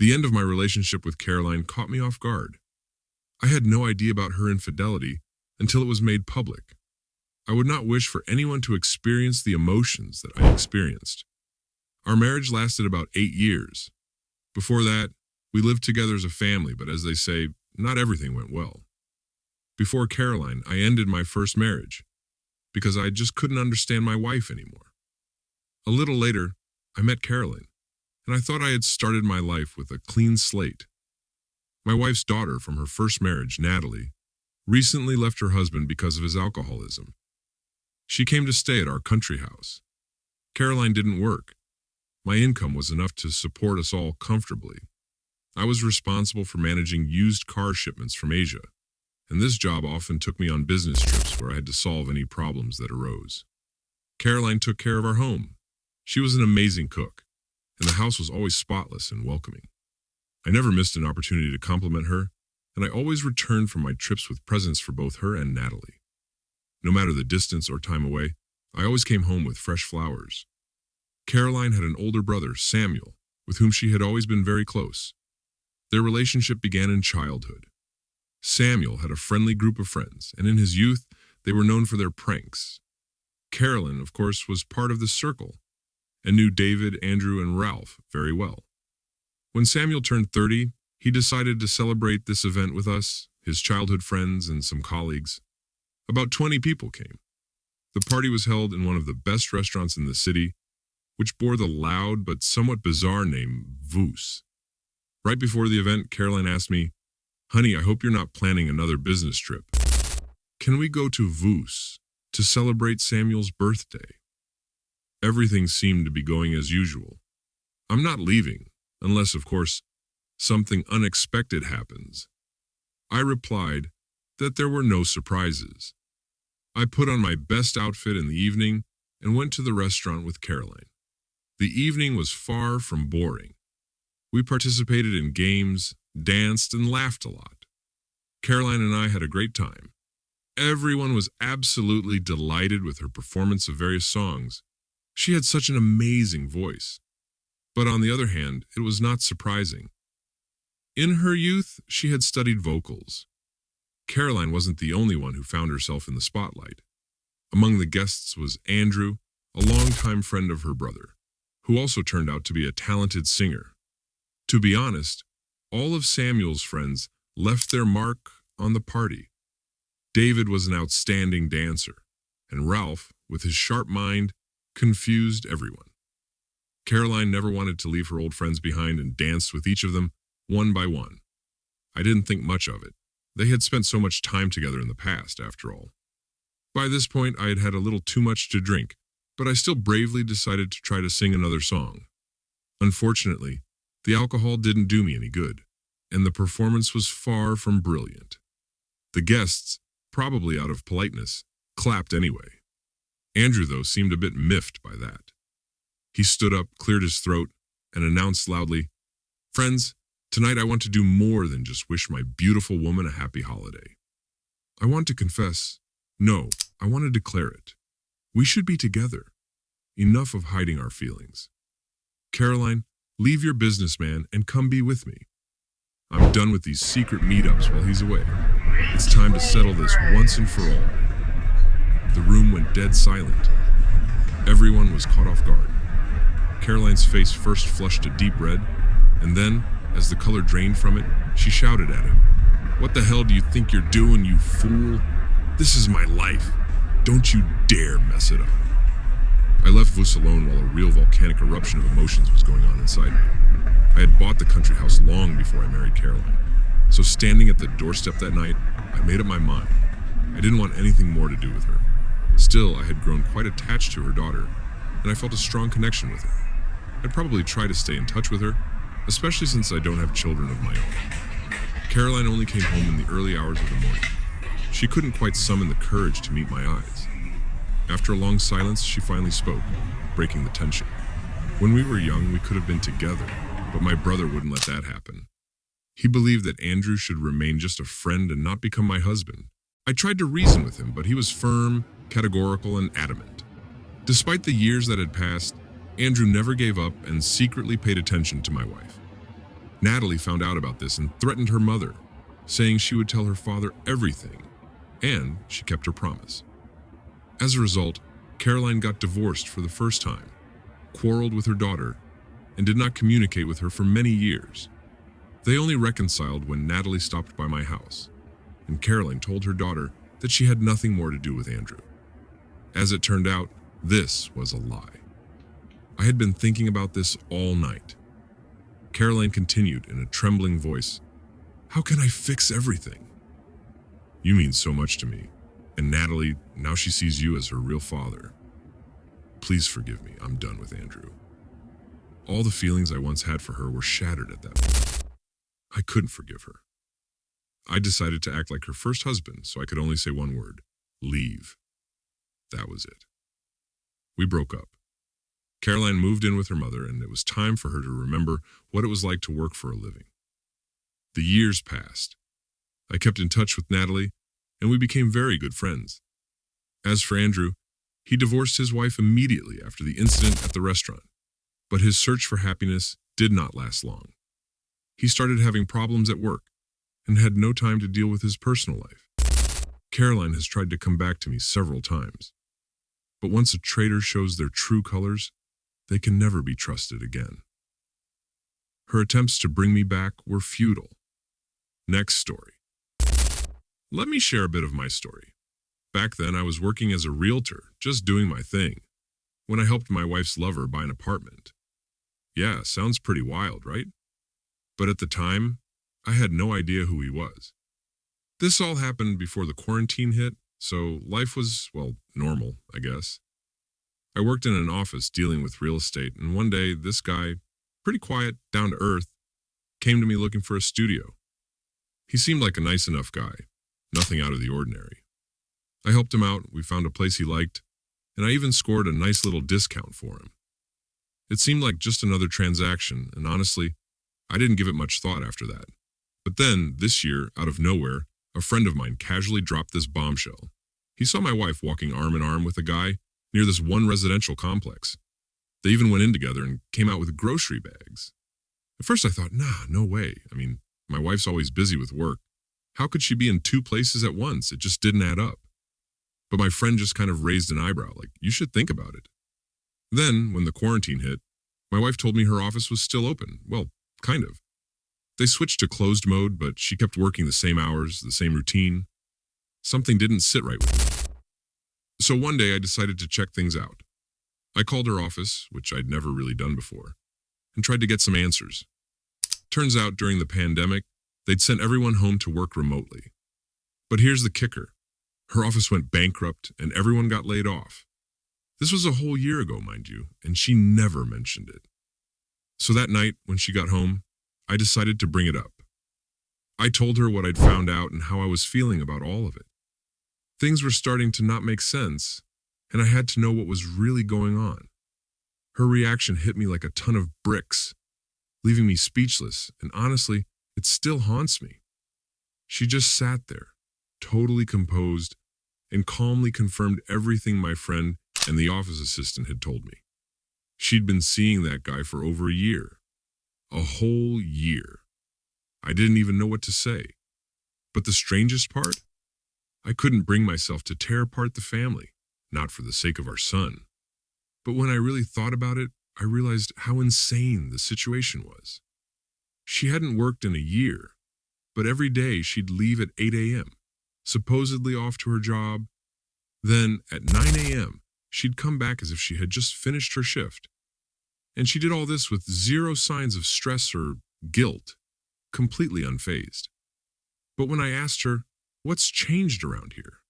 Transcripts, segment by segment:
The end of my relationship with Caroline caught me off guard. I had no idea about her infidelity until it was made public. I would not wish for anyone to experience the emotions that I experienced. Our marriage lasted about 8 years. Before that, we lived together as a family, but as they say, not everything went well. Before Caroline, I ended my first marriage because I just couldn't understand my wife anymore. A little later, I met Caroline, and I thought I had started my life with a clean slate. My wife's daughter from her first marriage, Natalie, recently left her husband because of his alcoholism. She came to stay at our country house. Caroline didn't work. My income was enough to support us all comfortably. I was responsible for managing used car shipments from Asia, and this job often took me on business trips where I had to solve any problems that arose. Caroline took care of our home. She was an amazing cook, and the house was always spotless and welcoming. I never missed an opportunity to compliment her, and I always returned from my trips with presents for both her and Natalie. No matter the distance or time away, I always came home with fresh flowers. Caroline had an older brother, Samuel, with whom she had always been very close. Their relationship began in childhood. Samuel had a friendly group of friends, and in his youth, they were known for their pranks. Caroline, of course, was part of the circle, and knew David, Andrew, and Ralph very well. When Samuel turned 30, he decided to celebrate this event with us, his childhood friends, and some colleagues. About 20 people came. The party was held in one of the best restaurants in the city, which bore the loud but somewhat bizarre name Voos. Right before the event, Caroline asked me, "Honey, I hope you're not planning another business trip. Can we go to Voos to celebrate Samuel's birthday?" Everything seemed to be going as usual. I'm not leaving, unless, of course, something unexpected happens. I replied that there were no surprises. I put on my best outfit in the evening and went to the restaurant with Caroline. The evening was far from boring. We participated in games, danced, and laughed a lot. Caroline and I had a great time. Everyone was absolutely delighted with her performance of various songs. She had such an amazing voice. But on the other hand, it was not surprising. In her youth, she had studied vocals. Caroline wasn't the only one who found herself in the spotlight. Among the guests was Andrew, a longtime friend of her brother, who also turned out to be a talented singer. To be honest, all of Samuel's friends left their mark on the party. David was an outstanding dancer, and Ralph, with his sharp mind, confused everyone. Caroline never wanted to leave her old friends behind and danced with each of them one by one. I didn't think much of it. They had spent so much time together in the past, after all. By this point, I had had a little too much to drink, but I still bravely decided to try to sing another song. Unfortunately, the alcohol didn't do me any good, and the performance was far from brilliant. The guests, probably out of politeness, clapped anyway. Andrew, though, seemed a bit miffed by that. He stood up, cleared his throat, and announced loudly, "Friends, tonight I want to do more than just wish my beautiful woman a happy holiday. I want to confess, no, I want to declare it. We should be together. Enough of hiding our feelings. Caroline, leave your businessman and come be with me. I'm done with these secret meetups while he's away. It's time to settle this once and for all." The room went dead silent. Everyone was caught off guard. Caroline's face first flushed a deep red, and then, as the color drained from it, she shouted at him, "What the hell do you think you're doing, you fool? This is my life. Don't you dare mess it up." I left Voos alone while a real volcanic eruption of emotions was going on inside me. I had bought the country house long before I married Caroline, so standing at the doorstep that night, I made up my mind. I didn't want anything more to do with her. Still, I had grown quite attached to her daughter, and I felt a strong connection with her. I'd probably try to stay in touch with her, especially since I don't have children of my own. Caroline only came home in the early hours of the morning. She couldn't quite summon the courage to meet my eyes. After a long silence, she finally spoke, breaking the tension. "When we were young, we could have been together, but my brother wouldn't let that happen. He believed that Andrew should remain just a friend and not become my husband. I tried to reason with him, but he was firm, categorical, and adamant. Despite the years that had passed, Andrew never gave up and secretly paid attention to my wife. Natalie found out about this and threatened her mother, saying she would tell her father everything, and she kept her promise. As a result, Caroline got divorced for the first time, quarreled with her daughter, and did not communicate with her for many years. They only reconciled when Natalie stopped by my house, and Caroline told her daughter that she had nothing more to do with Andrew. As it turned out, this was a lie. I had been thinking about this all night. Caroline continued in a trembling voice, "How can I fix everything? You mean so much to me, and Natalie, now she sees you as her real father. Please forgive me, I'm done with Andrew." All the feelings I once had for her were shattered at that point. I couldn't forgive her. I decided to act like her first husband, so I could only say one word: leave. That was it. We broke up. Caroline moved in with her mother, and it was time for her to remember what it was like to work for a living. The years passed. I kept in touch with Natalie, and we became very good friends. As for Andrew, he divorced his wife immediately after the incident at the restaurant, but his search for happiness did not last long. He started having problems at work and had no time to deal with his personal life. Caroline has tried to come back to me several times, but once a traitor shows their true colors, they can never be trusted again. Her attempts to bring me back were futile. Next story. Let me share a bit of my story. Back then, I was working as a realtor, just doing my thing, when I helped my wife's lover buy an apartment. Yeah, sounds pretty wild, right? But at the time, I had no idea who he was. This all happened before the quarantine hit, so life was, well, normal, I guess. I worked in an office dealing with real estate, and one day, this guy, pretty quiet, down to earth, came to me looking for a studio. He seemed like a nice enough guy, nothing out of the ordinary. I helped him out, we found a place he liked, and I even scored a nice little discount for him. It seemed like just another transaction, and honestly, I didn't give it much thought after that. But then, this year, out of nowhere, a friend of mine casually dropped this bombshell. He saw my wife walking arm in arm with a guy near this one residential complex. They even went in together and came out with grocery bags. At first I thought, nah, no way. I mean, my wife's always busy with work. How could she be in two places at once? It just didn't add up. But my friend just kind of raised an eyebrow, like, you should think about it. Then, when the quarantine hit, my wife told me her office was still open. Well, kind of. They switched to closed mode, but she kept working the same hours, the same routine. Something didn't sit right with me. So one day I decided to check things out. I called her office, which I'd never really done before, and tried to get some answers. Turns out during the pandemic, they'd sent everyone home to work remotely. But here's the kicker. Her office went bankrupt and everyone got laid off. This was a whole year ago, mind you, and she never mentioned it. So that night, when she got home, I decided to bring it up. I told her what I'd found out and how I was feeling about all of it. Things were starting to not make sense, and I had to know what was really going on. Her reaction hit me like a ton of bricks, leaving me speechless, and honestly, it still haunts me. She just sat there, totally composed, and calmly confirmed everything my friend and the office assistant had told me. She'd been seeing that guy for over a year. A whole year. I didn't even know what to say. But the strangest part? I couldn't bring myself to tear apart the family, not for the sake of our son. But when I really thought about it, I realized how insane the situation was. She hadn't worked in a year, but every day she'd leave at 8 a.m., supposedly off to her job. Then, at 9 a.m., she'd come back as if she had just finished her shift. And she did all this with zero signs of stress or guilt, completely unfazed. But when I asked her, "What's changed around here?"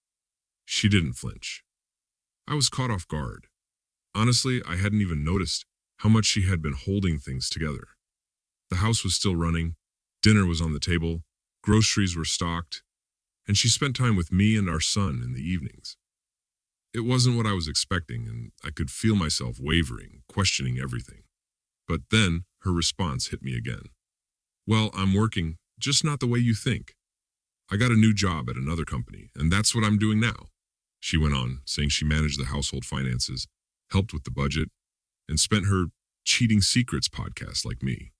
she didn't flinch. I was caught off guard. Honestly, I hadn't even noticed how much she had been holding things together. The house was still running, dinner was on the table, groceries were stocked, and she spent time with me and our son in the evenings. It wasn't what I was expecting, and I could feel myself wavering, questioning everything. But then her response hit me again. "Well, I'm working, just not the way you think. I got a new job at another company, and that's what I'm doing now," she went on, saying she managed the household finances, helped with the budget, and spent her Cheating Secrets podcast like me.